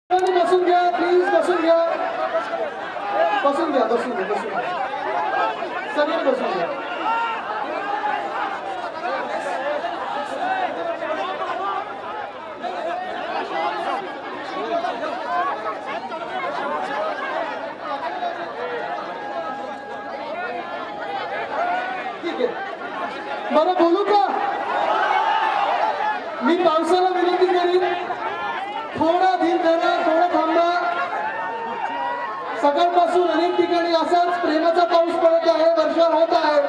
बसून घ्या प्लीज, बसून घ्या, बसून घ्या, बसून घ्या, बसून घ्या, सगळे बसून घ्या. ठीक आहे, बरं बोलू का? मी पावसाला विनंती करीन, थोडा धीर धरा, थोडा थांबा. सकाळपासून अनेक ठिकाणी असाच प्रेमाचा पाऊस पडत आहे, वर्षा होत आहे,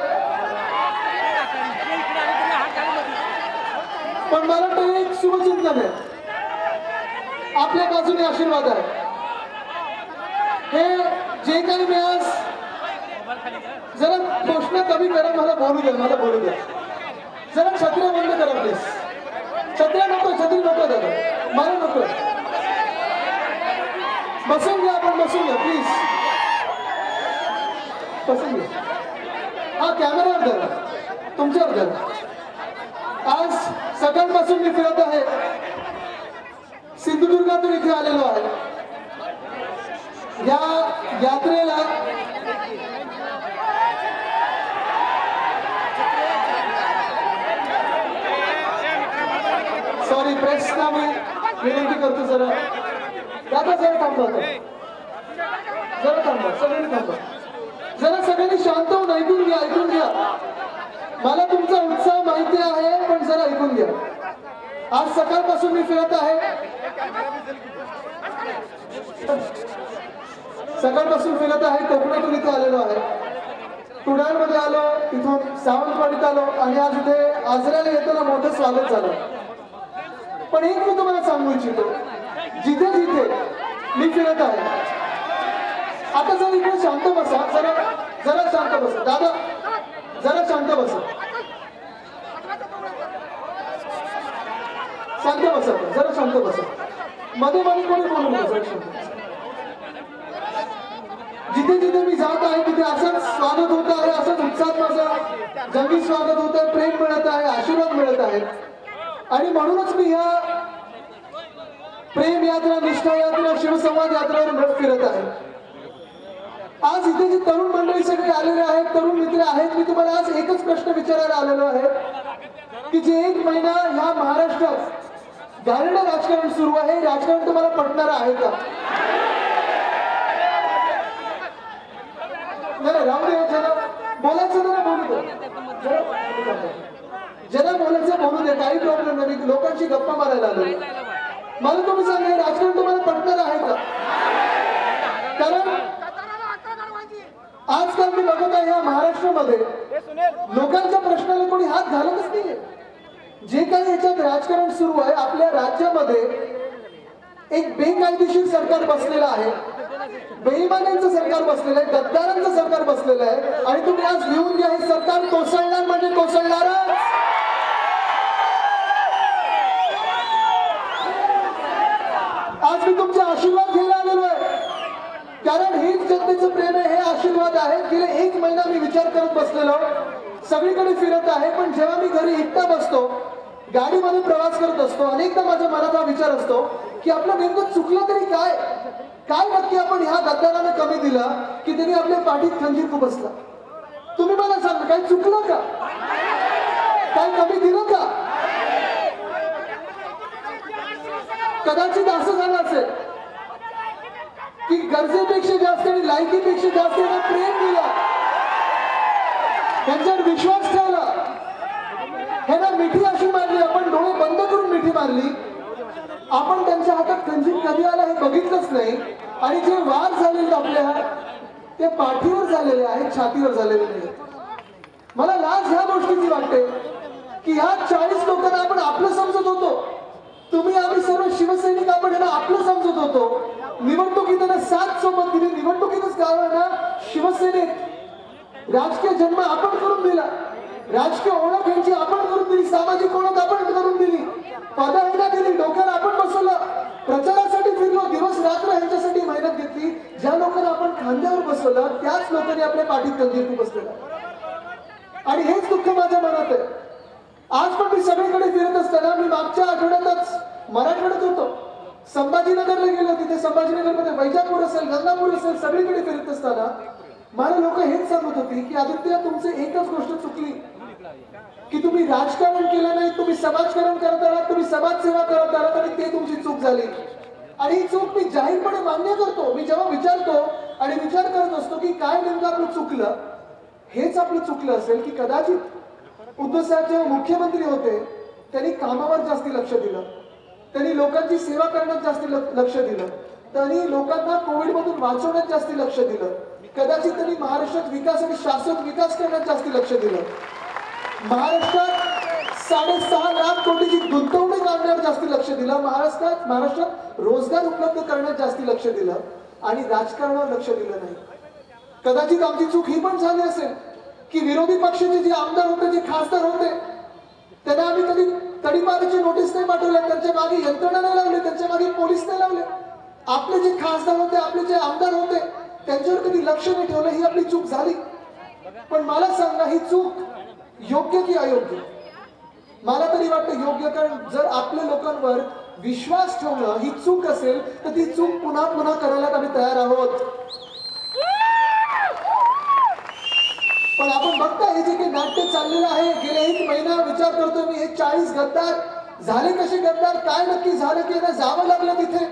पण मला वाटतं एक शुभचिंतन आहे, आपल्या बाजूने आशीर्वाद आहे. हे जे काही मी आज जरा घोषणा कमी करा, मला बोलू द्या, मला बोलू द्या. जरा छत्र्या बंद करा प्लीज. छत्र्या नको, छत्री नको दादा, मला नको. बसून घ्या, आपण बसून घ्या प्लीज, बसून घ्या. हा कॅमेरावर धरा, तुमच्यावर धरा. आज सकाळपासून मी फिरत आहे, सिंधुदुर्गातून इथे आलेलो आहे. या यात्रेला सॉरी प्रेसला मी विनंती करतो, जरा दादा जरा थांबा, जरा थांबा, सगळ्यांनी थांबा, जरा सगळ्यांनी शांत होऊन ऐकून घ्या, ऐकून घ्या. मला तुमचा उत्साह माहिती आहे, पण जरा ऐकून घ्या. आज सकाळपासून मी फिरत आहे, सकाळपासून फिरत आहे, कोकणातून इथे आलेलो आहे, कुडाळमध्ये आलो, इथून सावंतवाडीत आलो आणि आज इथे आजऱ्याला येताना मोठं स्वागत झालं. पण एक मी तुम्हाला सांगू इच्छितो, जिथे जिथे मी फिरत आहे, आता जर इकडे शांत बसा, जरा जरा शांत बसा दादा, जरा शांत बसा, शांत बसा, जरा शांत बसा, मध्ये मध्ये कोणी बोलू नका, जरा शांत बसा. जिथे जिथे मी जात आहे तिथे असंच स्वागत होत आहे, असंच उत्साहात माझं जंगी स्वागत होत आहे, प्रेम मिळत आहे, आशीर्वाद मिळत आहे. आणि म्हणूनच मी ह्या प्रेम यात्रा, निष्ठा यात्रा, शिवसंवाद यात्रेवर फिरत आहे. आज इथे जी तरुण मंडळी सगळे आलेले आहेत, तरुण मित्र आहेत, मी तुम्हाला आज एकच प्रश्न विचारायला आलेलो आहे की जे 1 महिना ह्या महाराष्ट्रात घाणेरडं राजकारण सुरू आहे, राजकारण तुम्हाला पटणार आहे का? नाही, राहू दे, जरा बोलायचं जरा बोलू दे, जरा बोलायचं बोलू दे, काही प्रॉब्लेम नाही, मी लोकांशी गप्पा मारायला आलो. मला तुम्ही सांगा, राजकारण तुम्हाला पटणार आहे का? कारण आजकाल मी बघत आहे या महाराष्ट्रामध्ये लोकांच्या प्रश्नाला कोणी हात घालतच नाहीये. जे काही याच्यात राजकारण सुरू आहे, आपल्या राज्यामध्ये एक बेकायदेशीर सरकार बसलेलं आहे, बेईमान्यांचं सरकार बसलेलं आहे, गद्दारांचं सरकार बसलेलं आहे. आणि तुम्ही आज लिहून घ्या, हे सरकार कोसळणार म्हणजे कोसळणारच. आज मी तुमचे आशीर्वाद घ्यायला आलेलो आहे, कारण हेच जनतेचं प्रेम आहे, हे आशीर्वाद आहे. गेले 1 महिना मी विचार करत बसलेलो, सगळीकडे फिरत आहे, पण जेव्हा मी घरी एकटा बसतो, गाडीमध्ये प्रवास करत असतो, अनेकदा माझ्या मनात हा विचार असतो की आपलं नेमकं चुकलं तरी काय, काय नक्की आपण ह्या गद्दाराने कमी दिला की त्यांनी आपल्या पाठीत खंजीर खुपसला. तुम्ही मला सांगा, काही चुकलं का? काय कमी दिलं का? कदाचित असं झालं असेल की गरजेपेक्षा जास्त आणि लायकीपेक्षा जास्त प्रेम दिला, त्यांच्यावर विश्वास ठेवला, ह्यांना मिठी अशी मारली, आपण डोळे बंद करून मिठी मारली, आपण त्यांच्या हातात खंजीर कधी आला हे बघितलंच नाही. आणि जे वार झालेले आपल्या ते पाठीवर झालेले आहेत, छातीवर झालेले नाही. मला लाज ह्या गोष्टीची वाटते की ह्या 40 लोकांना आपण आपलं समजत होतो, तुम्ही आम्ही सर्व शिवसैनिक आपण यांना आपलं समजत होतो. निवडणुकीत त्यांना साथ सोबत दिली, निवडणुकीतच गावांना शिवसैनिक राजकीय जन्म आपण करून दिला, राजकीय ओळख यांची आपण करून दिली, सामाजिक ओळख आपण करून दिली, पदविका दिली, डोक्याला आपण बसवलं, प्रचारासाठी फिरलो, दिवस रात्र ह्यांच्यासाठी मेहनत घेतली. ज्या लोकांना आपण खांद्यावर बसवलं त्याच लोकांनी आपल्या पाठीत खंजीर खुपसलेला. आणि हेच दुःख माझ्या मनात आहे. आज पण मी सगळीकडे फिरत असताना मी मागच्या आठवड्यातच मराठवाड्यात होतो, संभाजीनगरला गेलो, तिथे छत्रपती संभाजीनगरमध्ये वैजापूर असेल, गंगापूर असेल, सगळीकडे फिरत असताना मला लोक हेच सांगत होती की आदित्य तुमची एकच गोष्ट चुकली की तुम्ही राजकारण केलं नाही, तुम्ही समाजकारण करत आलात, तुम्ही समाजसेवा करत आलात आणि ते तुमची चूक झाली. आणि ही चूक मी जाहीरपणे मान्य करतो. मी जेव्हा विचारतो आणि विचार करत असतो की काय नेमकं आपलं चुकलं, हेच आपलं चुकलं असेल की कदाचित उद्धव साहेब जेव्हा मुख्यमंत्री होते त्यांनी कामावर जास्ती लक्ष दिलं, त्यांनी लोकांची सेवा करण्यात जास्ती लक्ष दिलं, त्यांनी लोकांना कोविड मधून वाचवण्यात जास्ती लक्ष दिलं, कदाचित त्यांनी महाराष्ट्रात विकास आणि शाश्वत विकास करण्यात जास्ती लक्ष दिलं, महाराष्ट्रात 6.5 लाख कोटीची गुंतवणूक आणण्यावर जास्ती लक्ष दिलं, महाराष्ट्रात रोजगार उपलब्ध करण्यात जास्ती लक्ष दिलं आणि राजकारणावर लक्ष दिलं नाही. कदाचित आमची चूक ही पण झाली असेल की विरोधी पक्षाचे जे आमदार होते, जे खासदार होते, त्यांना आम्ही कधी तडीपारीची नोटीस नाही पाठवल्या, त्यांच्या मागे यंत्रणा नाही लावली, त्यांच्या मागे पोलीस नाही लावले. आपले जे खासदार होते, आपले जे आमदार होते, त्यांच्यावर कधी लक्ष नाही ठेवलं, ही आपली चूक झाली. पण मला सांगा, ही चूक योग्य की अयोग्य? मला तरी वाटतं योग्य, कारण जर आपल्या लोकांवर विश्वास ठेवणं ही चूक असेल तर ती चूक पुन्हा पुन्हा करायला आम्ही तयार आहोत. पण आपण बघता हे जे काही नाट्य चाललेलं आहे गेले 1 महिना, विचार करतो मी, हे 40 गद्दार झाले कसे गद्दार, काय नक्की झालं की यांना जावं लागलं तिथे.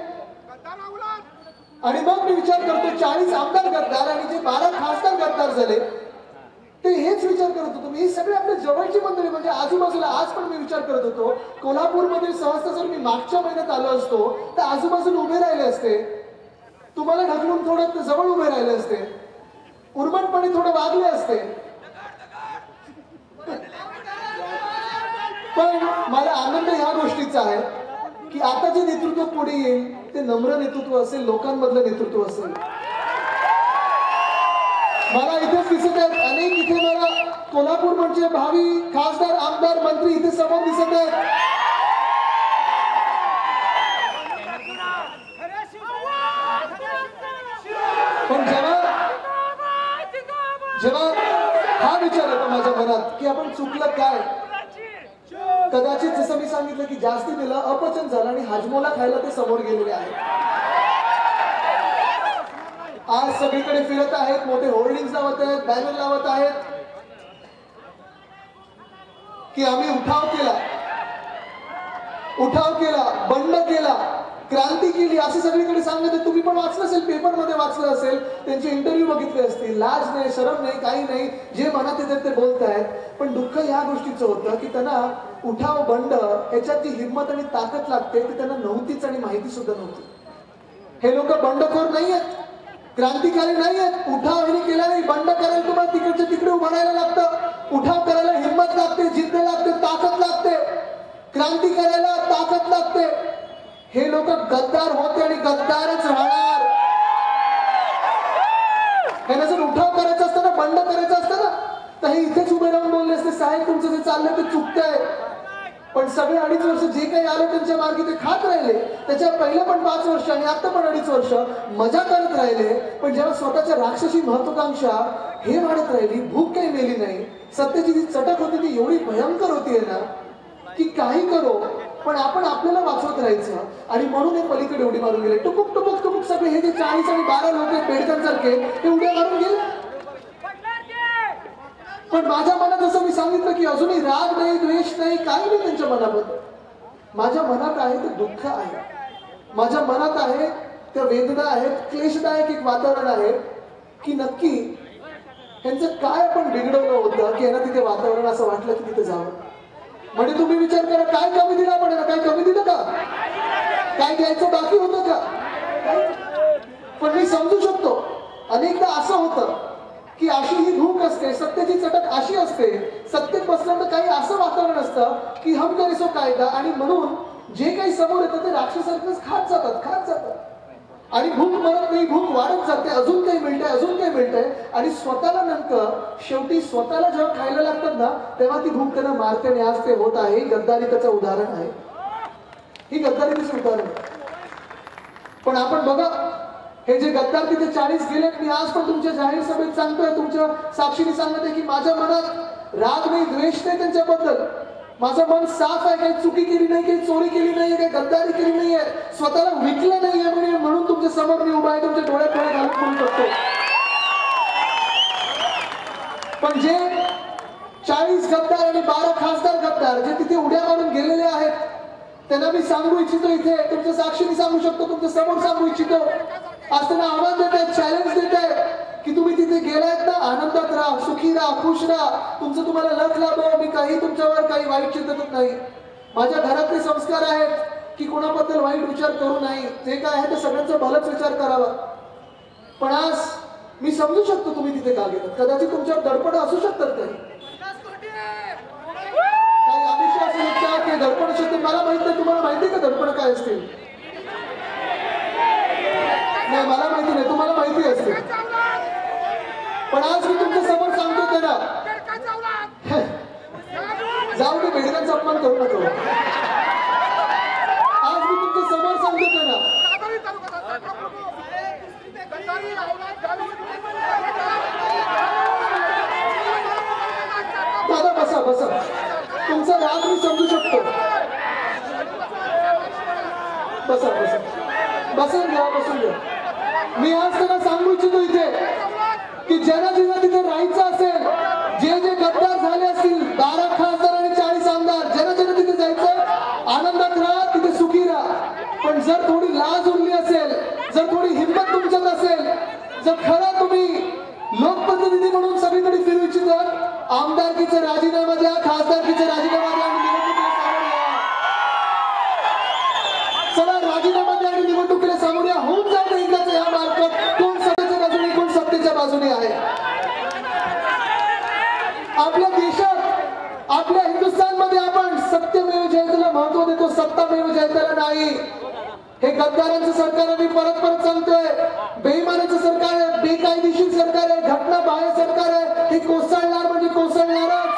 आणि मग मी विचार करतो 40 आमदार गद्दार आणि जे 12 खासदार गद्दार झाले, ते हेच विचार करत होतो मी. ही सगळे आपल्या जवळची मंडळी, म्हणजे आजूबाजूला. आज पण मी विचार करत होतो कोल्हापूरमध्ये सहसा जर मी मागच्या महिन्यात आलो असतो तर आजूबाजूला उभे राहिले असते, तुम्हाला ढकलून थोडं जवळ उभे राहिले असते, उर्मटपणे थोडं वागले असते. पण मला आनंद ह्या गोष्टीचा आहे की आता जे नेतृत्व पुढे येईल ते नम्र नेतृत्व असेल, लोकांमधलं नेतृत्व असेल. मला इथेच दिसत आहेत अनेक, इथे मला कोल्हापूर म्हणजे भावी खासदार, आमदार, मंत्री इथे समोर दिसत आहेत. पण जेव्हा हा विचार येतो माझ्या मनात की आपण चुकलं काय, कदाचित जसं मी सांगितलं की जास्ती दिलं, अपचन झालं आणि हाजमोला खायला ते समोर गेलेले आहेत. आज सगळीकडे फिरत आहेत, मोठे होर्डिंग्स लावत आहेत, बॅनर लावत आहेत की आम्ही उठाव केला, बंड केला, क्रांती केली, असं सगळीकडे सांगत. तुम्ही पण वाचलं असेल, पेपरमध्ये वाचलं असेल, त्यांचे इंटरव्ह्यू बघितले असतील. लाज नाही, शरम नाही, काही नाही, जे मनात येतात ते बोलतायत. पण दुःख या गोष्टीचं होतं की त्यांना उठाव बंड याच्यात जी हिंमत आणि ताकद लागते ती त्यांना नव्हतीच आणि माहिती सुद्धा नव्हती. हे लोक बंडखोर नाही आहेत, क्रांतिकारी नाही आहेत. उठाव हे केला नाही, बंड करायला तुम्हाला तिकडच्या तिकडे उभं राहायला लागतं. उठाव करायला हिंमत लागते, जिद्द लागते, ताकद लागते. क्रांती करायला ताकद लागते. हे लोक गद्दार होते आणि गद्दारच राहणार. त्यांना जर उठाव करायचा असतं ना, बंड करायचं असतं ना, तर हे इथेच उभे राहून बोलले असते, साहेब तुमचं जे चाललंय ते चुकतंय. पण सगळे 2.5 वर्ष जे काही आलं त्यांच्या मार्गी ते खात राहिले. त्याच्या पहिले पण 5 वर्ष आणि आता पण 2.5 वर्ष मजा करत राहिले. पण जेव्हा स्वतःच्या राक्षसी महत्वाकांक्षा हे वाढत राहिली, भूक काही मेली नाही, सत्तेची जी चटक होती ती एवढी भयंकर होती ना की काही करो पण आपण आपल्याला वाचवत राहायचं. आणि म्हणून हे पलीकडे उडी मारून गेले. टुकुक टुकुक टुकुक सगळे हे जे 40 आणि 12 लोक आहेत बेडकरसारखे, ते उड्या मारून गेले. पण माझ्या मनात जसं मी सांगितलं की अजूनही राग नाही, द्वेष नाही, काही नाही त्यांच्या मनामध्ये. माझ्या मनात आहे ते दुःख आहे, माझ्या मनात आहे त्या वेदना आहेत, क्लेशदायक एक वातावरण आहे की नक्की त्यांचं काय आपण बिघडवलं होतं की यांना तिथे वातावरण असं वाटलं की तिथे जावं. म्हणजे तुम्ही विचार करा, काय कमी दिला आपण, काय कमी दिलं का, काय द्यायचं बाकी होतं का? पण मी समजू शकतो अनेकदा असं होतं की अशी ही भूक असते, सत्तेची चटक अशी असते, सत्तेत बसल्यानंतर काही असं वातावरण असतं की हम करे सो कायदा. आणि म्हणून जे काही समोर येतं ते राक्षसारखंच खात जातात. आणि भूक मरत नाही, भूक वाढत जाते, अजून काही मिळतंय. आणि स्वतःला नेमकं शेवटी स्वतःला जेव्हा खायला लागतात ना तेव्हा ती भूक त्यांना मारते. आणि आज ते होत आहे. गद्दारी त्याचं उदाहरण आहे, ही गद्दारी त्याचं उदाहरण आहे. पण आपण बघा, हे जे गद्दार तिथे 40 गेले, मी आज पण तुमच्या जाहीर सभेत सांगतोय, तुमच्या साक्षीने सांगते की माझ्या मनात राग नाही, द्वेष नाही त्यांच्याबद्दल. माझं मन साफ आहे, काही चुकी केली नाही, काही चोरी केली नाही, काही गद्दारी केली नाहीये, स्वतःला विकलं नाहीये म्हणून तुमच्या तुमच्या समोर मी उभा आहे, तुमच्या डोळ्यात डोळे घालून बोलू शकतो. पण जे 40 गद्दार आणि 12 खासदार गद्दार जे तिथे उड्या मारून गेलेले आहेत, त्यांना मी सांगू इच्छितो, इथे तुमच्या साक्षीने सांगू शकतो, तुमच्या समोर सांगू इच्छितो, आज त्यांना आव्हान देत आहे, चॅलेंज देत आहे की तुम्ही तिथे गेलायत ना, आनंदात राहा, सुखी राहा, खुश राहा, तुमचं तुम्हाला लख लाभो. मी काही तुमच्यावर काही वाईट चिंतत नाही. माझ्या घरातले संस्कार आहेत की कोणाबद्दल वाईट विचार करू नाही, जे काय आहे ते सगळ्यांचा भलंच विचार करावा. पण आज मी समजू शकतो तुम्ही तिथे का गेलात. कदाचित तुमच्यावर दडपण असू शकतात, काही आमिष असू शकतात, की दडपण असते. मला माहित नाही, तुम्हाला माहिती का दडपण काय असतील? नाही, मला माहिती नाही, तुम्हाला माहिती असते. पण आज मी तुमच्या समोर सांगतो त्यांना, जाऊ दे, बेडकांचा अपमान करू नका. आज मी तुमच्या समोर सांगतो त्यांना, दादा बसा बसा, तुमचा राग मी समजू शकतो. बसा बसा, बसून घ्या, बसून घ्या. मी आज त्यांना सांगू इच्छितो इथे की ज्यांना जिथं तिथे राहायचं असेल, जे जे गद्दार झाले असतील, 12 खासदार आणि 40 आमदार, ज्यांना ज्यांना तिथे जायचं, आनंदात राहा, तिथे सुखी राहा. पण जर थोडी लाज उरली असेल, जर थोडी हिंमत तुमच्यात असेल, जर खरं तुम्ही लोकप्रतिनिधी म्हणून सगळीकडे फिरू इच्छितात, आमदारकीचा राजीनामा द्या, खासदारकीचा राजीनामा द्या आणि निवडणुकीला सामोरे या. चला, राजीनामा द्या आणि निवडणुकीला सामोरे या. होऊन जाते एकाच या मार्फत कोण सत्तेच्या बाजूने, कोण सत्तेच्या बाजूने आहे. आपल्या देशात, आपल्या हिंदुस्थानमध्ये आपण सत्यमेव जयतेला महत्व देतो, सत्तामेव जयतेला नाही. हे गद्दारांचं सरकार आहे, मी परत परत सांगतोय. बेईमानाचं सरकार आहे, बेकायदेशीर सरकार आहे, घटना बाह्य सरकार आहे. हे कोसळणार म्हणजे कोसळणारच.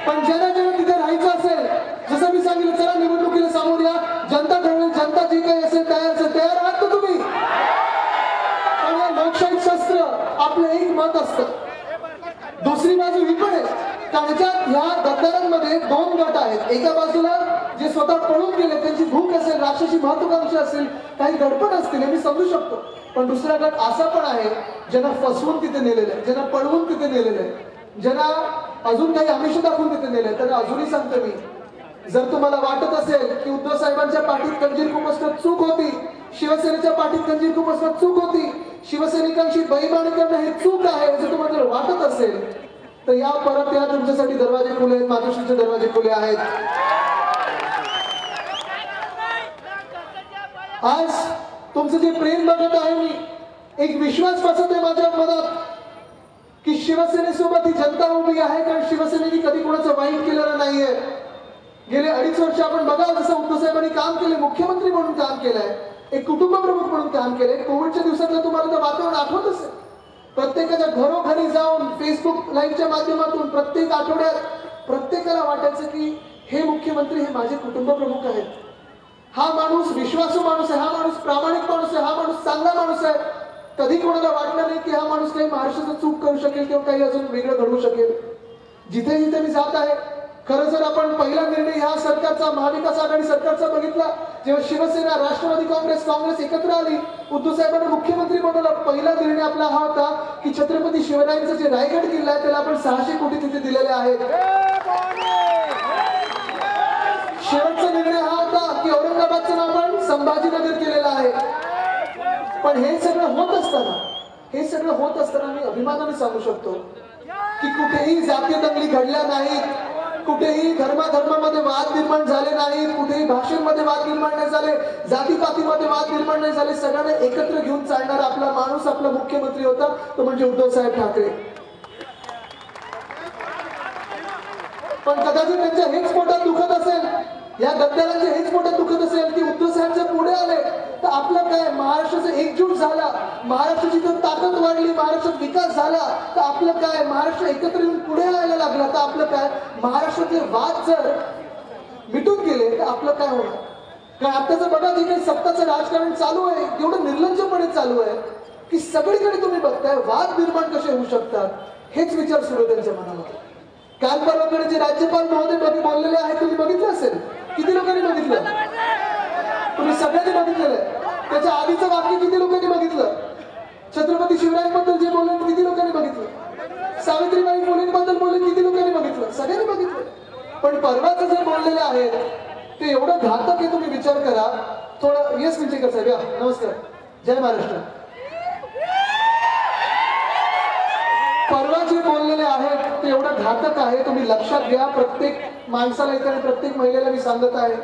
पण ज्यांना ज्यांना तिथे राहायचं असेल, जसं मी सांगितलं, चला निवडणुकीला सामोर या. जनता ठरवेल, जनता जी काही असेल तयार आहात ना तुम्ही? पण या लोकशाही शस्त्र आपलं एक मत असतं. दुसरी बाजू ही पण आहे, त्याच्यात ह्या गद्दारांमध्ये 2 गट आहेत. एका बाजूला जे स्वतः पळून गेले, त्यांची भूक असेल, राष्ट्राची महत्वाकांक्षा असेल, काही गडबड असतील, हे मी समजू शकतो. पण दुसरा गट असा पण आहे ज्यांना फसवून तिथे नेलेलं आहे, ज्यांना पळवून तिथे नेलेलं आहे, ज्यांना अजून काही आमिष दाखवून तिथे नेलंय. तर अजूनही सांगतो मी, जर तुम्हाला वाटत असेल की उद्धव साहेबांच्या पाठीत खंजीर खुपसण्यात चूक होती, शिवसेनेच्या पाठीत खंजीर खुपसण्यात चूक होती, शिवसैनिकांशी बेईमानी करणं हे चूक आहे, जर तुम्हाला वाटत असेल तर या परत या. तुमच्यासाठी दरवाजे खुले आहेत, मातोश्रीचे दरवाजे खुले आहेत. आज तुमचं जे प्रेम बघत आहे मी, एक विश्वास बसत आहे माझ्या मनात की शिवसेनेसोबत ही जनता उभी आहे, कारण शिवसेनेने कधी कोणाचं वाईट केलेलं नाहीये. गेले 2.5 वर्ष आपण बघा, जसं उद्धव साहेबांनी काम केले, मुख्यमंत्री म्हणून काम केलंय, एक कुटुंब प्रमुख म्हणून काम केलंय. कोविडच्या दिवसातलं तुम्हाला तर वातावरण आठवत असेल. प्रत्येकाच्या घरोघरी जाऊन फेसबुक लाईव्हच्या माध्यमातून प्रत्येक आठवड्यात प्रत्येकाला वाटायचं की हे मुख्यमंत्री हे माझे कुटुंब प्रमुख आहेत. हा माणूस विश्वासू माणूस आहे, हा माणूस प्रामाणिक माणूस आहे, हा माणूस चांगला माणूस आहे. कधी कोणाला वाटलं नाही की हा माणूस काही महाराष्ट्राचं चूक करू शकेल किंवा काही अजून वेगळं घडवू शकेल. जिथे जिथे मी जात आहे, खरं जर आपण पहिला निर्णय ह्या सरकारचा, महाविकास आघाडी सरकारचा बघितला, जेव्हा शिवसेना, राष्ट्रवादी काँग्रेस एकत्र आली, उद्धव साहेबांना मुख्यमंत्री बनवलं, पहिला निर्णय आपला हा होता की छत्रपती शिवरायांचा जे रायगड किल्ला आहे त्याला आपण 600 कोटी तिथे दिलेले आहेत. शेवटचा निर्णय हा होता की औरंगाबादचं नाव आपण संभाजीनगर केलेलं आहे. पण हे सगळं होत असताना मी अभिमानाने सांगू शकतो की कुठेही जातीय दंगली घडल्या नाहीत, कुठेही धर्माधर्मामध्ये वाद निर्माण झाले नाहीत, कुठेही भाषेमध्ये वाद निर्माण नाही झाले, जातीपातीमध्ये वाद निर्माण नाही झाले. सगळ्यांना एकत्र घेऊन चालणारा आपला माणूस, आपला मुख्यमंत्री होता, तो म्हणजे उद्धव साहेब ठाकरे. पण कदाचित त्यांच्या हेच पोटात दुखत असेल, या गद्दारांच्या हेच पोटात दुखत असेल की उद्धव साहेब जर पुढे आले तर आपलं काय, महाराष्ट्राचा एकजूट झाला, महाराष्ट्राची जर ताकद वाढली, महाराष्ट्रात विकास झाला तर आपलं काय, महाराष्ट्र एकत्र येऊन पुढे यायला लागला तर आपलं काय, महाराष्ट्रातले वाद जर मिटून गेले तर आपलं काय होणार. कारण आताचं बघा, जे काही सत्ताचं राजकारण चालू आहे, एवढं निर्लज्जपणे चालू आहे की सगळीकडे तुम्ही बघताय वाद निर्माण कसे होऊ शकतात, हेच विचार सुरू आहे त्यांच्या मनामध्ये. काल परवाकडे जे राज्यपाल महोदय बोललेले आहेत तुम्ही बघितलं असेल, किती लोकांनी बघितलं? सगळ्यांनी बघितलेलं आहे. त्याच्या आधीचं वाक्य किती लोकांनी बघितलं? छत्रपती शिवरायांबद्दल जे बोलले किती लोकांनी बघितलं? सावित्रीबाई फुलेंबद्दल बोलले किती लोकांनी बघितलं? सगळ्यांनी बघितलं. पण परवाचं जे बोललेले आहेत ते एवढं घातक आहे, तुम्ही विचार करा थोडं. यस विंचेकर साहेब, या नमस्कार, जय महाराष्ट्र. परवा जे बोललेले आहेत ते एवढं घातक आहे, तुम्ही लक्षात घ्या. प्रत्येक माणसाला इथे आणि प्रत्येक महिलेला मी सांगत आहे,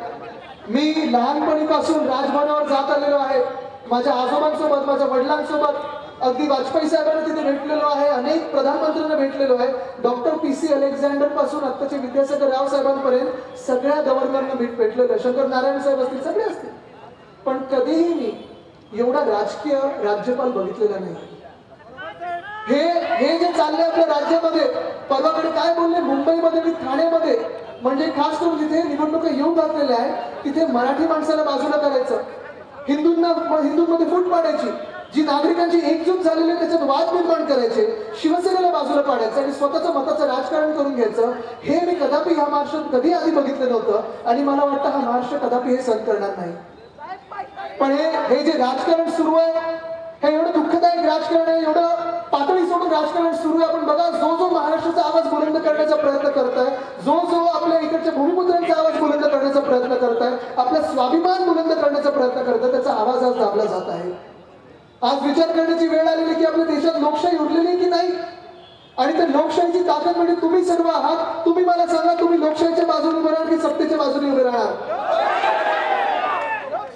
मी लहानपणीपासून राजभवनावर जात आलेलो आहे. माझ्या आजोबांसोबत, माझ्या वडिलांसोबत, अगदी वाजपेयी साहेबांना तिथे भेटलेलो आहे, अनेक प्रधानमंत्र्यांना भेटलेलो आहे. डॉक्टर PC अलेक्झांडर पासून आत्ताचे विद्यासागर राव साहेबांपर्यंत सगळ्या गव्हर्नरना भेटलेलो आहे. शंकर नारायण साहेब असतील, सगळे असतील. पण कधीही मी एवढा राजकीय राज्यपाल बघितलेला नाही. हे जे चाललंय आपल्या राज्यामध्ये, परवाकडे काय बोलले मुंबईमध्ये आणि ठाण्यामध्ये, म्हणजे खास करून जिथे निवडणुका येऊन घातलेल्या आहेत तिथे मराठी माणसाला बाजूला करायचं, हिंदूंमध्ये फूट पाडायची, जी नागरिकांची एकजूट झालेली आहे त्याच्यात वाद निर्माण करायचे, शिवसेनेला बाजूला पाडायचं आणि स्वतःचं मताचं राजकारण करून घ्यायचं. हे मी कदापि ह्या महाराष्ट्रात कधी आधी बघितलं नव्हतं आणि मला वाटतं हा महाराष्ट्र कदापि हे सहन करणार नाही. पण हे जे राजकारण सुरू आहे हे एवढं दुःखदायक राजकारण आहे, एवढं पातळी सोडून राजकारण सुरू आहे. आपण बघा, जो महाराष्ट्राचा आवाज बुलंद करण्याचा प्रयत्न करताय, जो आपल्या इकडच्या भूमिपुत्रांचा आवाज बुलंद करण्याचा प्रयत्न करताय, आपला स्वाभिमान बुलंद करण्याचा प्रयत्न करताय, त्याचा आवाज आज दाबला जात आहे. आज विचार करण्याची वेळ आलेली की आपल्या देशात लोकशाही उरलेली की नाही, आणि त्या लोकशाहीची ताकद म्हणजे तुम्ही सर्व आहात. तुम्ही मला सांगा, तुम्ही लोकशाहीच्या बाजूने उभे राहाल की सत्तेच्या बाजूने उभे राहणार?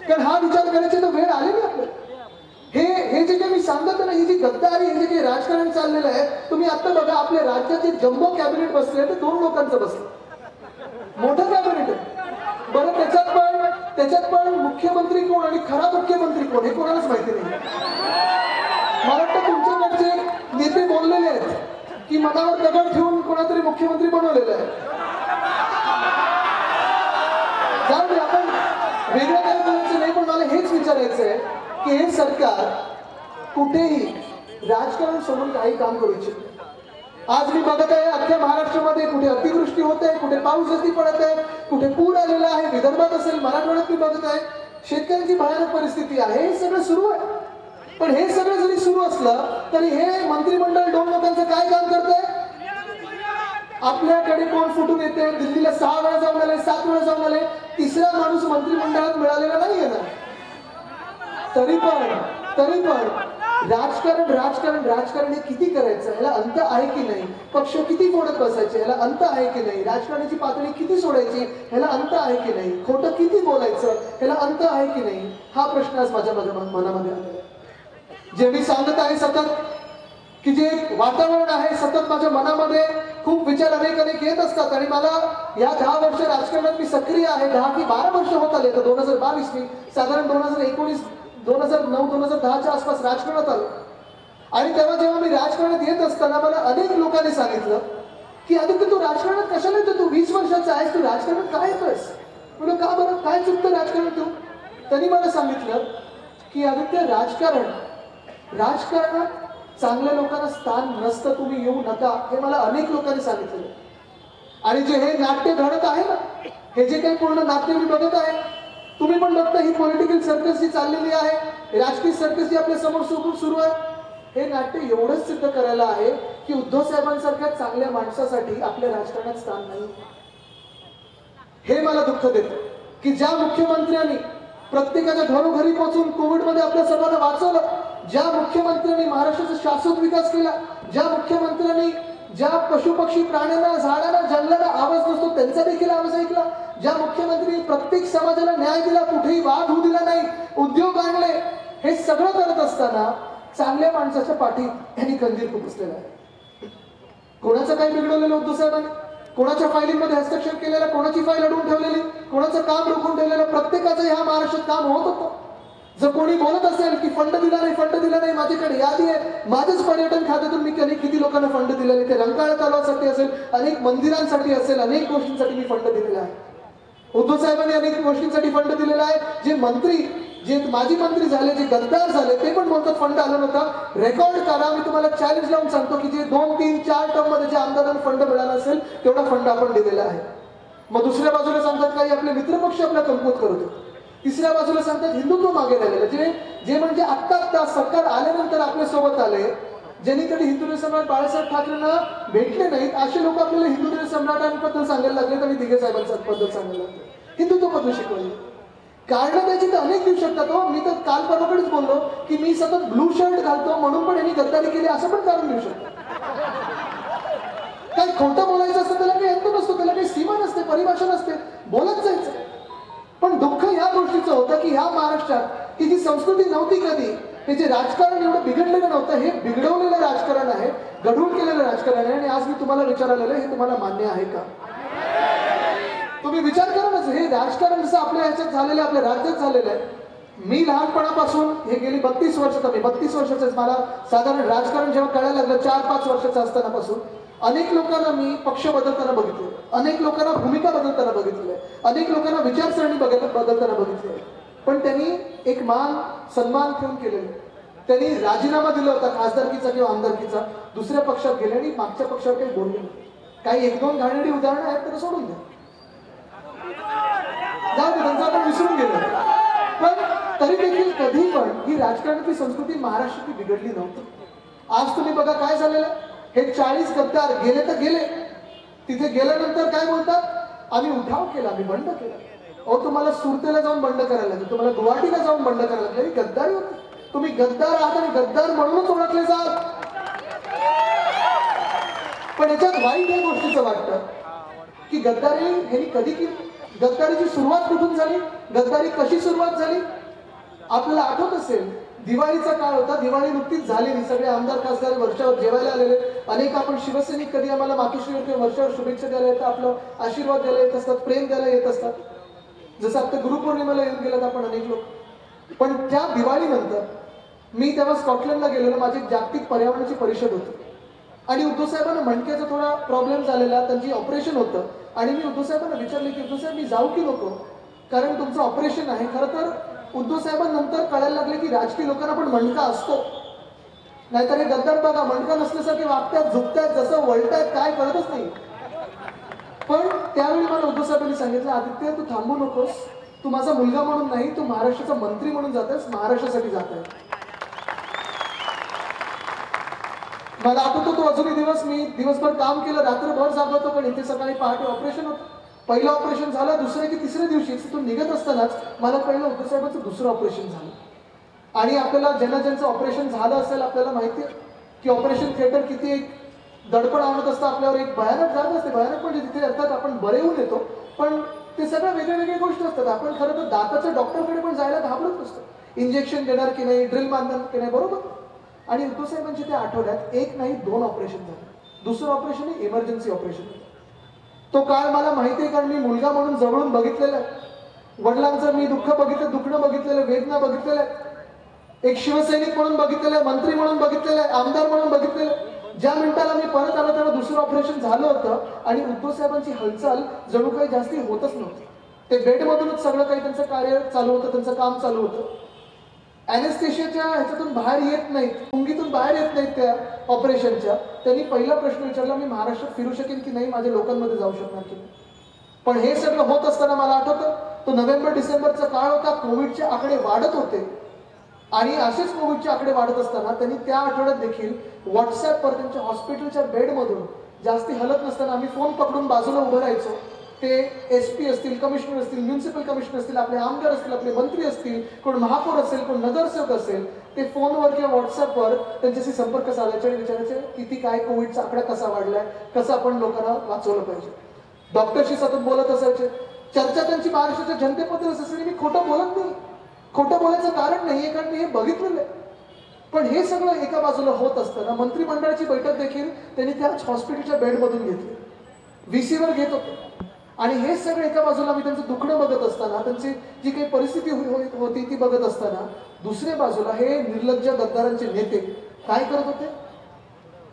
कारण हा विचार करण्याची तर वेळ आलेली आपल्याला. हे जे काही मी सांगत नाही, ही जी गद्दारी, हे जे काही राजकारण चाललेलं आहे, तुम्ही आता बघा आपल्या राज्याचे जम्बो कॅबिनेट बसले ते 2 लोकांचं बसलं, मोठं कॅबिनेट आहे. बरं, त्याच्यात पण मुख्यमंत्री कोण आणि खरा मुख्यमंत्री कोण हे कोणालाच माहिती नाही. मला वाटतं तुमच्याकडचे नेते बोललेले आहेत की मनावर दगड ठेवून कोणातरी मुख्यमंत्री बनवलेलं आहे. जाऊ दे, आपण वेगळं काही करायचं नाही. पण मला हेच विचारायचं आहे की हे सरकार कुठेही राजकारण सोडून काही काम करू इच्छित नाही. आज मी बघत आहे अख्ख्या महाराष्ट्रामध्ये कुठे अतिवृष्टी होत आहे, कुठे पाऊस जास्ती पडत आहे, कुठे पूर आलेला आहे, विदर्भात असेल, मराठवाड्यात मी बघत आहे शेतकऱ्यांची भयानक परिस्थिती आहे. हे सगळं सुरू आहे. पण हे सगळं जरी सुरू असलं तरी हे मंत्रिमंडळ 2 लोकांचं काय काम करत आहे? आपल्याकडे कोण फुटून येते, दिल्लीला 6 वेळा जाऊन आले, 7 वेळा जाऊन आले, तिसरा माणूस मंत्रिमंडळात मिळालेला नाहीये ना. तरी पण राजकारण हे किती करायचं, ह्याला अंत आहे की नाही? पक्ष किती फोडत बसायचे, ह्याला अंत आहे की नाही? राजकारणाची पातळी किती सोडायची, ह्याला अंत आहे की नाही? खोटं किती बोलायचं, ह्याला अंत आहे की नाही? हा प्रश्न आज माझ्या मनामध्ये आलेला आहे. जे मी सांगत आहे सतत, की जे वातावरण आहे सतत माझ्या मनामध्ये खूप विचार अनेक येत असतात. आणि मला या 10 वर्ष राजकारणात मी सक्रिय आहे, 10 की 12 वर्ष होत आले. तर 2022 मी साधारण 2019, 2009, 2010च्या आसपास राजकारणात आलो. आणि तेव्हा जेव्हा मी राजकारणात येत असताना मला अनेक लोकांनी सांगितलं की आदित्य, तू राजकारणात कशाला येतो, तू 20 वर्षाचा आहेस, तू राजकारणात काय येतोयस? म्हणून का बरं, काय चुकतं राजकारण तू? त्यांनी मला सांगितलं की आदित्य, राजकारणात चांगल्या लोकांना स्थान नसतं, तुम्ही येऊ नका. हे मला अनेक लोकांनी सांगितलं. आणि जे हे नाट्य घडत आहे ना, हे जे काही पूर्ण नाट्य मी बघत आहे, तुम्ही पण बघता, ही पॉलिटिकल सर्कस जी चाललेली आहे, राजकीय सर्कस जी आपल्या समोर सुरू आहे, हे नाट्य एवढंच सिद्ध करायला आहे की उद्धव साहेबांसारख्या चांगल्या माणसासाठी आपल्या राजकारणात स्थान नाही. हे मला दुःख देतं की ज्या मुख्यमंत्र्यांनी प्रत्येकाच्या घरोघरी पोहोचून कोविडमध्ये आपल्या सर्वांना वाचवलं, ज्या मुख्यमंत्र्यांनी महाराष्ट्राचा शाश्वत विकास केला, ज्या मुख्यमंत्र्यांनी ज्या पशुपक्षी प्राण्यांना, झाडांना, जंगलाला आवाज नसतो त्यांचा देखील आवाज ऐकला, ज्या मुख्यमंत्र्यांनी प्रत्येक समाजाला न्याय दिला, कुठेही वाद होऊ दिला नाही, उद्योग आणले, हे सगळं करत असताना चांगल्या माणसाच्या पाठी यांनी खंजीर खुपसलेला आहे. कोणाचं काही बिघडवलेलं उद्धव साहेबांनी, कोणाच्या फायलिंगमध्ये हस्तक्षेप केलेला, कोणाची फाईल अडवून ठेवलेली, कोणाचं काम रोखून ठेवलेलं, प्रत्येकाचं ह्या महाराष्ट्रात काम होत होतं. जर कोणी बोलत असेल की फंड दिला नाही, माझ्याकडे यादी आहे, माझंच पर्यटन खात्यातून मी किती लोकांना फंड दिलेले, ते रंकाळा तलावासाठी असेल, अनेक मंदिरांसाठी असेल, अनेक गोष्टींसाठी मी फंड दिलेला आहे. उद्धव साहेबांनी अनेक गोष्टींसाठी फंड दिलेला आहे. जे मंत्री, जे माजी मंत्री झाले, जे गद्दार झाले, ते पण बोलतात फंड आला नव्हता. रेकॉर्ड करा, मी तुम्हाला चॅलेंज लावून सांगतो की जे 2, 3, 4 टर्म मध्ये जे आमदारांना फंड मिळाला असेल तेवढा फंड आपण दिलेला आहे. मग दुसऱ्या बाजूला सांगतात काही आपले मित्रपक्ष आपला कमकुवत करतो. तिसऱ्या बाजूला सांगतात हिंदुत्व मागे राहिलेलं, जे म्हणजे आत्ता सरकार आल्यानंतर आपल्या सोबत आले, ज्यांनी कधी हिंदू सम्राट बाळासाहेब ठाकरेंना भेटले नाहीत, असे लोक आपल्याला हिंदू सम्राटांबद्दल सांगायला लागले आणि दिघे साहेबांबद्दल सांगायला लागले, हिंदुत्व बद्दल शिकवले. कारण त्याची तर अनेक देऊ शकतात हो. मी तर काल परवाकडेच बोललो की मी सतत ब्लू शर्ट घालतो म्हणून पण यांनी गद्दारी केली असं पण कारण देऊ शकतो. काही खोटं बोलायचं असतं त्याला काही अंत नसतो, त्याला काही सीमा नसते, परिभाषा नसते, बोलत जायचं. पण दुःख ह्या गोष्टीचं होतं की ह्या महाराष्ट्रात ही जी संस्कृती नव्हती कधी, हे जे राजकारण एवढं बिघडलेलं नव्हतं, हे बिघडवलेलं राजकारण आहे, घडवून केलेलं राजकारण आहे. आणि आज मी तुम्हाला विचारायला हे तुम्हाला मान्य आहे का? तुम्ही विचार करा ना, हे राजकारण जसं आपल्या ह्याच्यात झालेलं आहे, आपल्या राज्यात झालेलं आहे. मी लहानपणापासून हे गेली 32 वर्ष, मी 32 वर्षाचं, मला साधारण राजकारण जेव्हा कळायला लागलं 4-5 वर्षाचं असतानापासून अनेक लोकांना मी पक्ष बदलताना बघितले, अनेक लोकांना भूमिका बदलताना बघितले, अनेक लोकांना विचारसरणी बदलताना बघितले. पण त्यांनी एक मान सन्मान ठेवून केलेलं. त्यांनी राजीनामा दिला होता खासदारकीचा किंवा आमदारकीचा, दुसऱ्या पक्षात गेले आणि मागच्या पक्षावर काही बोलले नाही. काही 1-2 घाणेरडी उदाहरणं आहेत, तर सोडून द्या, जाऊ दे, त्यांचं आपण विसरून गेलो. पण तरी देखील कधी पण ही राजकारणाची संस्कृती महाराष्ट्राची बिघडली नव्हती. आज तुम्ही बघा काय झालेलं, हे 40 गद्दार गेले तर गेले, तिथे गेल्यानंतर काय बोलतात, आम्ही उठाव केला, आम्ही बंड केला. अहो, तुम्हाला सुरतेला जाऊन बंड करायला लागेल, तुम्हाला गुवाहाटीला जाऊन बंड करायला लागेल, ही गद्दारी होती. तुम्ही गद्दार आहात आणि गद्दार म्हणूनच ओळखले जाल. पण याच्यात वाईट या गोष्टीचं वाटतं की गद्दारी ह्यांनी कधी केली, गद्दारीची सुरुवात कुठून झाली, गद्दारी कशी सुरुवात झाली. आपल्याला आठवत असेल, दिवाळीचा काळ होता, दिवाळी नुकतीच झालेली, सगळे आमदार खासदार वर्षावर जेवायला आलेले, अनेक आपण शिवसैनिक कधी आम्हाला मातोश्रीवर किंवा वर्षावर शुभेच्छा द्यायला येतात, आपलं आशीर्वाद द्यायला येत असतात, प्रेम द्यायला येत असतात. जसं आता गुरुपौर्णिमेला येऊन गेलात आपण अनेक लोक. पण त्या दिवाळीनंतर मी तेव्हा स्कॉटलंडला गेलेलो, माझी जागतिक पर्यावरणाची परिषद होती आणि उद्धव साहेबांना मणक्याचा थोडा प्रॉब्लेम झालेला, त्यांची ऑपरेशन होतं. आणि मी उद्धव साहेबांना विचारले की उद्धव साहेब मी जाऊ की नको, कारण तुमचं ऑपरेशन आहे. खरं तर उद्धव साहेबांनंतर कळायला लागले की राजकीय लोकांना पण मणका असतो, नाहीतर हे गद्दार बघा मणका नसल्यासारखे वागतात, झुकतात, जसं वळतात काय कळतच नाही. पण त्यावेळी मला उद्धव साहेबांनी सांगितलं, आदित्य तू थांबू नकोस, तू माझा मुलगा म्हणून नाही, तू महाराष्ट्राचा मंत्री म्हणून जातोस, महाराष्ट्रासाठी जातोय. मला आठवतो तो अजूनही दिवस, मी दिवसभर काम केलं, रात्रभर जागवतो, पण इथे सकाळी पहाटे ऑपरेशन होतं. पहिलं ऑपरेशन झालं, दुसऱ्या की तिसऱ्या दिवशी तिथून निघत असतानाच मला कळलं उद्धव साहेबांचं दुसरं ऑपरेशन झालं. आणि आपल्याला ज्यांचं ऑपरेशन झालं असेल आपल्याला माहिती आहे की ऑपरेशन थिएटर किती एक दडपण आणत असतं आपल्यावर, एक भयानक जागा असते. भयानक म्हणजे तिथे अर्थात आपण बरे होऊन येतो, पण ते सगळ्या वेगळ्या गोष्टी असतात. आपण खरं तर दाताच्या डॉक्टरकडे पण जायला घाबरत नसतो, इंजेक्शन देणार की नाही, ड्रिल बांधणार की नाही, बरोबर. आणि उद्धव साहेबांच्या त्या आठवड्यात 1 नाही 2 ऑपरेशन झाले. दुसरं ऑपरेशन हे इमर्जन्सी ऑपरेशन. तो काळ मला माहिती आहे, कारण मी मुलगा म्हणून जवळून बघितलेलं आहे. वडिलांचं मी दुःख बघितलं, दुखणं बघितलेलं, वेदना बघितलेलं आहे. एक शिवसैनिक म्हणून बघितलेलं आहे, मंत्री म्हणून बघितलेलं आहे, आमदार म्हणून बघितलेलं आहे. ज्या मिनिटाला मी परत आलो तेव्हा दुसरं ऑपरेशन झालं होतं आणि उद्धव साहेबांची हालचाल जणू काही जास्ती होतच नव्हती. ते बेडमधूनच सगळं काही त्यांचं कार्य चालू होतं, त्यांचं काम चालू होतं. ॲनेस्थेशियाच्या ह्याच्यातून बाहेर येत नाहीत, मुंगीतून बाहेर येत नाहीत त्या ऑपरेशनच्या. त्यांनी पहिला प्रश्न विचारला, मी महाराष्ट्रात फिरू शकेन की नाही, माझ्या लोकांमध्ये जाऊ शकणार की नाही. पण हे सगळं होत असताना मला आठवतं तो नोव्हेंबर-डिसेंबरचा काळ होता, कोविडचे आकडे वाढत होते. आणि असेच कोविडचे आकडे वाढत असताना त्यांनी त्या आठवड्यात देखील व्हॉट्सॲपवर त्यांच्या हॉस्पिटलच्या बेडमधून जास्ती हलत नसताना आम्ही फोन पकडून बाजूला उभं राहायचो. ते SP असतील, कमिशनर असतील, म्युन्सिपल कमिशनर असतील, आपले आमदार असतील, आपले मंत्री असतील, कोण महापौर असेल, कोण नगरसेवक असेल, ते फोनवर किंवा व्हॉट्सॲपवर त्यांच्याशी संपर्क साधायचे आणि विचारायचे किती काय कोविडचा आकडा कसा वाढलाय, कसं आपण लोकांना वाचवलं पाहिजे. डॉक्टरशी सतत बोलत असायचे. चर्चा त्यांची महाराष्ट्राच्या जनतेबद्दल असेल. मी खोटं बोलत नाही, खोटं बोलायचं कारण नाहीये, कारण मी हे बघितलेलं आहे. पण हे सगळं एका बाजूला होत असताना मंत्रिमंडळाची बैठक देखील त्यांनी त्याच हॉस्पिटलच्या बेडमधून घेतली, VCवर घेत होते. आणि हे सगळं एका बाजूला मी त्यांचं दुखणं बघत असताना, त्यांची जी काही परिस्थिती होती ती बघत असताना, दुसऱ्या बाजूला हे निर्लज्ज गद्दारांचे नेते काय करत होते,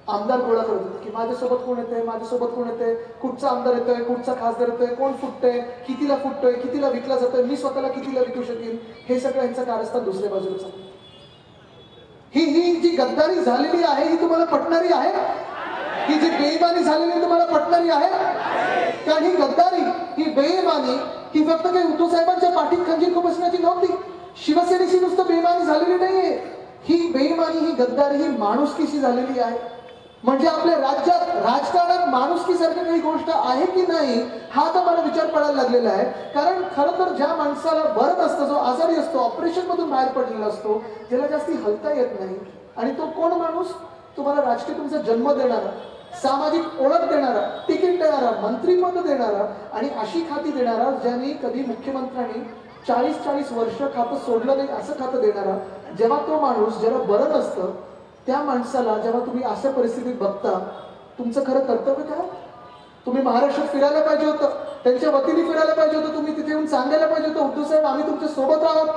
आमदार गोळा करत होते की माझ्यासोबत कोण येतंय, माझ्यासोबत कोण येतंय, कुठचा आमदार येतोय, कुठचा खासदार येतोय, कोण फुटतंय, कितीला फुटतोय, कितीला विकला जातोय, मी स्वतःला कितीला विकू शकेन. हे सगळं यांचं कारस्थान दुसऱ्या बाजूला चालतं. ही जी गद्दारी झालेली आहे ही तुम्हाला पटणारी आहे? ही जी बेईमानी झालेली तुम्हाला पटणारी आहे? कारण ही गद्दारी, ही बेईमानी, ही फक्त काही उद्धव साहेबांच्या पाठीत खंजीर खुपसण्याची नव्हती. शिवसेनेशी नुसतं बेईमानी झालेली नाहीये, ही बेईमानी, ही गद्दारी, ही माणुसकीशी झालेली आहे. म्हणजे आपल्या राज्यात राजकारणात माणुसकीसारखी काही गोष्ट आहे की नाही, हा तर मला विचार पडायला लागलेला आहे. कारण खरं तर ज्या माणसाला बरं असतं, जो आजारी असतो, ऑपरेशन मधून बाहेर पडलेला असतो, ज्याला जास्ती हलता येत नाही, आणि तो कोण माणूस? तुम्हाला राजकीय तुमचा जन्म देणारा, सामाजिक ओळख देणारा, तिकीट देणारा, मंत्रीपद देणारा आणि अशी खाती देणारा ज्यांनी कधी मुख्यमंत्र्यांनी 40-40 वर्ष खातं सोडलं नाही असं खातं देणारा, जेव्हा तो माणूस ज्याला बरं नसतं, त्या माणसाला जेव्हा तुम्ही अशा परिस्थितीत बघता, तुमचं खरं कर्तव्य काय? तुम्ही महाराष्ट्रात फिरायला पाहिजे होतं, त्यांच्या वतीने फिरायला पाहिजे होतं, तुम्ही तिथे येऊन सांगायला पाहिजे होतं, उद्धव साहेब आम्ही तुमच्या सोबत आहोत,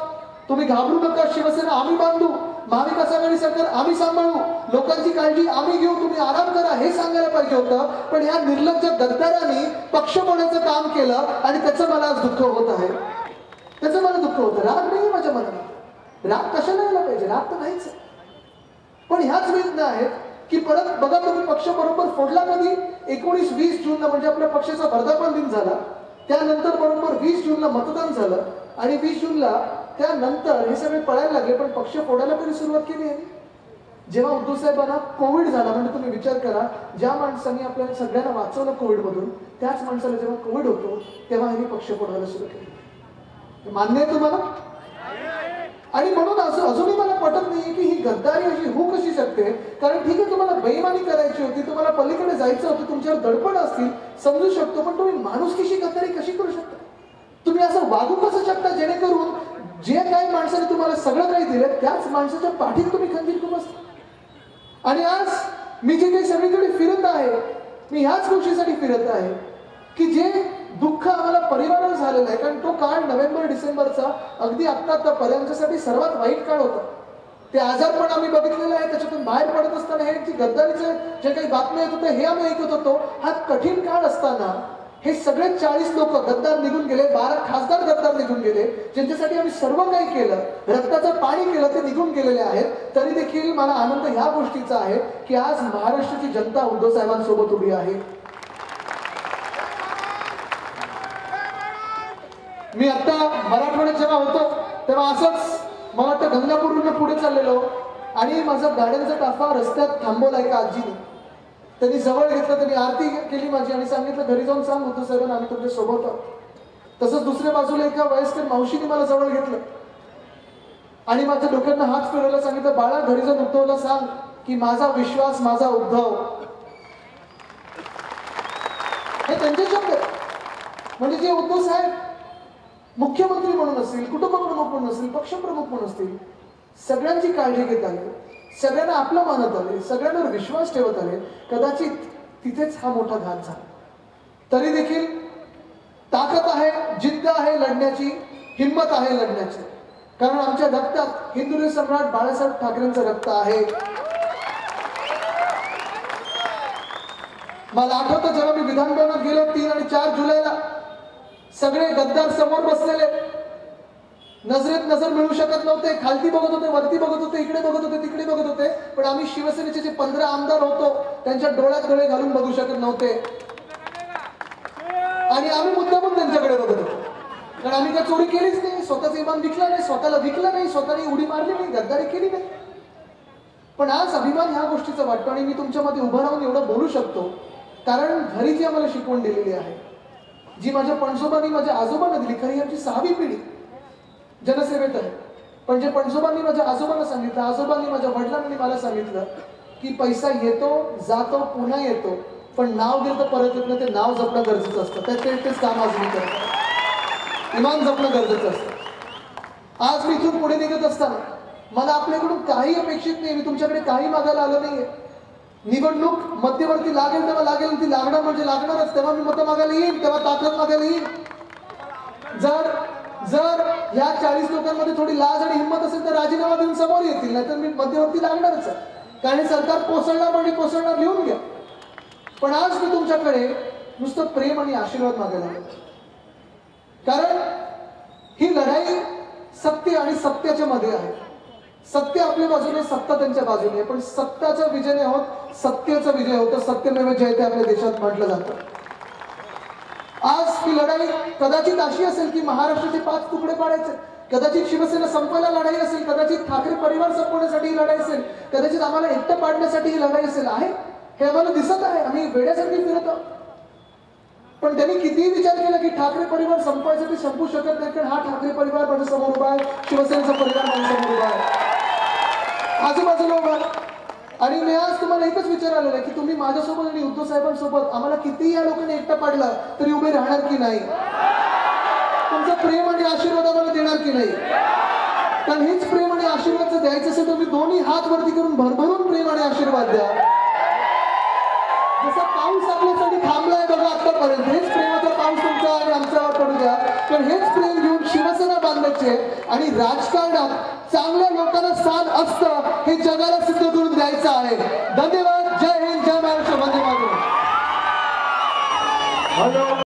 तुम्ही घाबरू नका, शिवसेना आम्ही बांधू, महाविकास आघाडी सरकार आम्ही सांभाळू, लोकांची काळजी आम्ही घेऊ, तुम्ही आराम करा, हे सांगायला पाहिजे होतं. पण ह्या निर्लज्ज गद्दारांनी पक्ष बोलायचं काम केलं आणि त्याचं मला आज दुःख होत आहे. त्याचं मला दुःख होतं. राग नाही माझ्या मनात, राग कशाला यायला पाहिजे, राग तर नाहीच. पण ह्याच वेदना आहेत की परत बघा, तुम्ही पक्ष बरोबर फोडला कधी? 19-20 जूनला, म्हणजे आपल्या पक्षाचा वर्धापन दिन झाला, त्यानंतर बरोबर 20 जूनला मतदान झालं आणि 20 जूनला त्यानंतर हे सगळे पळायला लागले. पण पक्ष फोडायला कधी सुरुवात केली आहे? जेव्हा उद्धव साहेबांना कोविड झाला. म्हणजे तुम्ही विचार करा, ज्या माणसांनी आपल्याला सगळ्यांना वाचवलं कोविडमधून, त्याच माणसाला जेव्हा कोविड होतो तेव्हा यांनी पक्ष फोडायला सुरू केली. मान्य आहे तुम्हाला? आणि म्हणून अजूनही मला पटत नाहीये की ही गद्दारी अशी होऊ कशी शकते. कारण ठीक आहे, तुम्हाला बेईमानी करायची होती, तुम्हाला पलीकडे जायचं होतं, तुमच्यावर दडपण असतील, समजू शकतो, पण तुम्ही माणुसकीशी गद्दारी कशी करू शकता? तुम्ही असं वागू कसं शकता जेणेकरून जे काही माणसाने तुम्हाला सगळं काही दिलं त्याच माणसाच्या पाठीत तुम्ही खंजीर खुपसता? आणि आज मी जे काही सगळीकडे फिरत आहे, मी ह्याच गोष्टीसाठी फिरत आहे की जे दुःख आम्हाला परिवाराला झालेलं आहे. कारण तो काळ नोव्हेंबर-डिसेंबरचा अगदी आत्तापर्यंतसाठी सर्वात वाईट काळ होता. ते आजारपण आम्ही बघितलेलं आहे, त्याच्यातून बाहेर पडत असताना हे जी गद्दारीचे जे काही बातम्या येत होते हे आम्ही ऐकत होतो. हा कठीण काळ असताना हे सगळे 40 लोक गद्दार निघून गेले, 12 खासदार गद्दार निघून गेले, ज्यांच्यासाठी आम्ही सर्व काही केलं, रक्ताचं पाणी केलं, ते निघून गेलेले आहेत. तरी देखील मला आनंद ह्या गोष्टीचा आहे की आज महाराष्ट्राची जनता उद्धव साहेबांसोबत उभी आहे. मी आता मराठवाड्यात जेव्हा होतो तेव्हा असंच मला वाटतं गंगापूरवरून पुढे चाललेलो आणि माझा गाड्यांचा ताफा रस्त्यात थांबवला एका आजीने. त्यांनी जवळ घेतलं, त्यांनी आरती केली माझी आणि सांगितलं, घरी जाऊन सांग उद्धव साहेबांना आम्ही तुमच्या सोबत आहोत. तसंच दुसऱ्या बाजूला एका वयस्कर मावशीने मला जवळ घेतलं आणि माझ्या डोक्यातनं हात फिरवला, सांगितलं, बाळा घरी जाऊन उद्धवला सांग की माझा विश्वास माझा उद्धव. हे त्यांचे शब्द. म्हणजे जे उद्धव साहेब मुख्यमंत्री म्हणून असतील, कुटुंबप्रमुख म्हणून असतील, पक्षप्रमुख म्हणून असतील, सगळ्यांची काळजी घेत आले, सगळ्यांना आपलं मानत आले, सगळ्यांवर विश्वास ठेवत आले. कदाचित तिथेच हा मोठा घात झाला. तरी देखील ताकद आहे, जिद्द आहे लढण्याची, हिंमत आहे लढण्याची. कारण आमच्या रक्तात हिंदुस्थानी सम्राट बाळासाहेब ठाकरेंचं रक्त आहे. मला आठवतं जेव्हा मी विधान भवनात गेलो 3 आणि 4 जुलैला, सगळे गद्दार समोर बसलेले, नजरेत नजर मिळू शकत नव्हते, खालती बघत होते, वरती बघत होते, इकडे बघत होते, तिकडे बघत होते. पण आम्ही शिवसेनेचे जे 15 आमदार होतो त्यांच्या डोळ्यात डोळे घालून बघू शकत नव्हते आणि आम्ही मुद्दामून त्यांच्याकडे बघत होतो. कारण आम्ही काही चोरी केलीच नाही, स्वतःचा इमान विकला नाही, स्वतःला विकलं नाही, स्वतःने उडी मारली नाही, गद्दारी केली नाही. पण आज अभिमान ह्या गोष्टीचा वाटतो आणि मी तुमच्यामध्ये उभं राहून एवढं बोलू शकतो कारण घरी जी आम्हाला शिकवण दिलेली आहे, जी माझ्या पणसोबांनी माझ्या आजोबांना दिली, खरी आमची 6वी पिढी जनसेवेत आहे. पण जे पणसोबांनी माझ्या आजोबांना सांगितलं, आजोबांनी माझ्या वडिलांनी मला सांगितलं की पैसा येतो जातो पुन्हा येतो, पण नाव गेलं तर परत येत नाही. ते नाव जपणं गरजेचं असतं. तेच काम आज मी करतो. इमान जपणं गरजेचं असतं. आज मी इथून पुढे निघत असताना मला आपल्याकडून काही अपेक्षित नाही, मी तुमच्याकडे काही मागायला आलो नाहीये. निवडणूक मध्यवर्ती लागेल तेव्हा लागेल, ती लागणार म्हणजे लागणारच, तेव्हा मी मतं मागायला येईल, तेव्हा ताकद मागायला येईल. जर या 40 लोकांमध्ये थोडी लाज आणि हिंमत असेल तर राजीनामा देऊन समोर येतील, नाहीतर मी मध्यवर्ती लागणारच आहे. कारण सरकार कोसळणार म्हणजे कोसळणार, लिहून घ्या. पण आज मी तुमच्याकडे नुसतं प्रेम आणि आशीर्वाद मागायला आलो. कारण ही लढाई सत्य आणि सत्याच्या मध्ये आहे. सत्य आपल्या बाजूने, सत्ता त्यांच्या बाजूने आहे. पण सत्याचा विजय नाही होत, सत्याचा विजय होतो. सत्यमेव जयते आपल्या देशात म्हटलं जातं. आज ही लढाई कदाचित अशी असेल की महाराष्ट्राचे 5 तुकडे पाडायचे, कदाचित शिवसेना संपवायला लढाई असेल, कदाचित ठाकरे परिवार संपवण्यासाठी ही लढाई असेल, कदाचित आम्हाला एकटं पाडण्यासाठी ही लढाई असेल. आहे हे आम्हाला दिसत आहे, आम्ही वेड्यासारखी फिरत आहोत. पण त्यांनी कितीही विचार केला की ठाकरे परिवार संपवायसाठी संपू शकत नाही, कारण हा ठाकरे परिवार माझ्या समोर उभा आहे, शिवसेनेचा परिवार माझ्या समोर उभा आहे, आजूबाजूला उभा आहे. आणि मी आज तुम्हाला एकच विचार आलेला आहे की तुम्ही माझ्यासोबत आणि उद्धव साहेबांसोबत आम्हाला कितीही या लोकांनी एकटं पाडलं तरी उभे राहणार की नाही, तुमचं प्रेम आणि आशीर्वाद आम्हाला देणार की नाही. कारण हेच प्रेम आणि आशीर्वाद जर द्यायचं असेल तर तुम्ही दोन्ही हात वरती करून भरभरून प्रेम आणि आशीर्वाद द्या. जसा पाऊस आपल्यासाठी थांबलाय बघा आतापर्यंत, हेच प्रेमाचा पाऊस तुमचा आणि आमच्यावर पडू द्या. तर हेच प्रेम घेऊन शिवसेना बांधायचे आणि राजकारणात चांगल्या लोकांना स्थान असतं हे जगाला सिद्ध करून द्यायचं आहे. धन्यवाद. जय हिंद, जय महाराष्ट्र, वंदे मातरम.